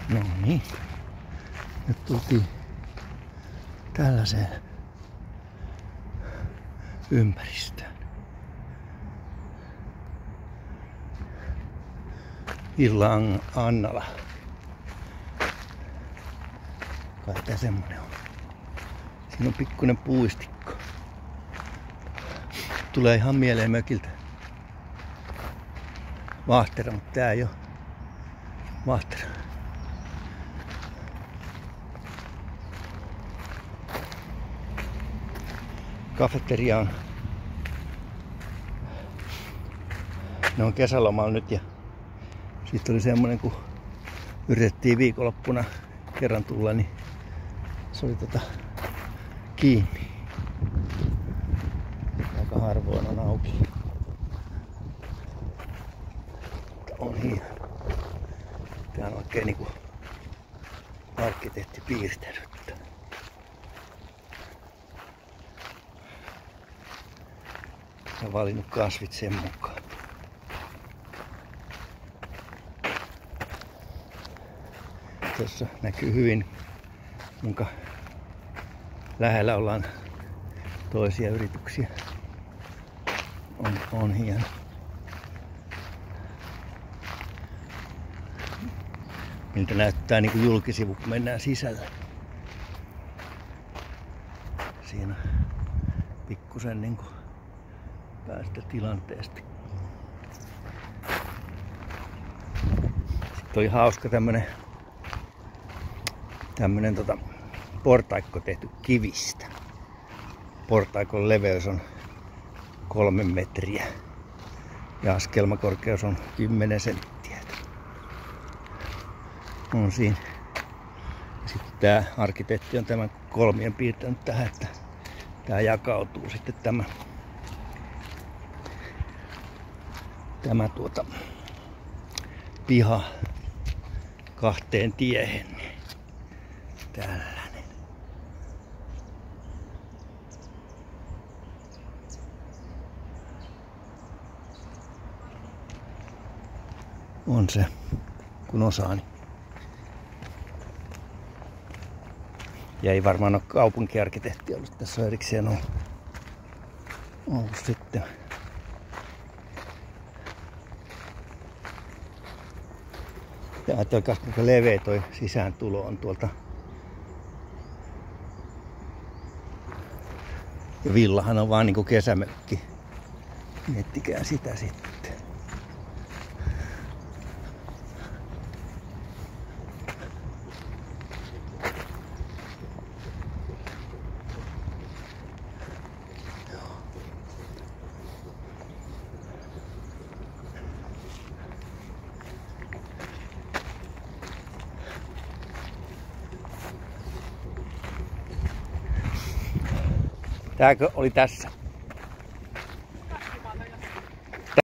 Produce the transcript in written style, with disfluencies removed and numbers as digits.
No niin. Nyt tultiin tällaiseen ympäristöön. Villa Annala. Kai tää semmonen on. Siinä on pikkuinen puistikko. Tulee ihan mieleen mökiltä Vahtera, mutta tää ei oo Vahtera. Kafeteria on. Ne on kesälomalla nyt ja sitten oli semmonen, kun yritettiin viikonloppuna kerran tulla, niin se oli kiinni. Aika harvoin on auki. On hieno. Tää on oikein niinku arkkitehti piirtänyt. Ja valinnut kasvit sen mukaan. Tuossa näkyy hyvin, kuinka lähellä ollaan toisia yrityksiä. On hieno. Miltä näyttää niin kuin julkisivu, kun mennään sisällä. Siinä pikkusen niin kuin päästä tilanteesta. Sitten oli hauska tämmönen portaikko tehty kivistä. Portaikon leveys on 3 metriä ja askelmakorkeus on 10 senttiä. On siinä. Sitten tää arkkitehti on tämän kolmien piirtänyt tähän, että tää jakautuu sitten tämä piha 2 tiehen. Tällainen. On se, kun osaani. Ja ei varmaan ole kaupunkiarkkitehti ollut tässä erikseen ollut sitten. Ja ajatelkaa, kuinka leveä toi sisääntulo on tuolta. Ja villahan on vaan niinku kesämökki. Miettikää sitä sitten. Tääkö oli tässä?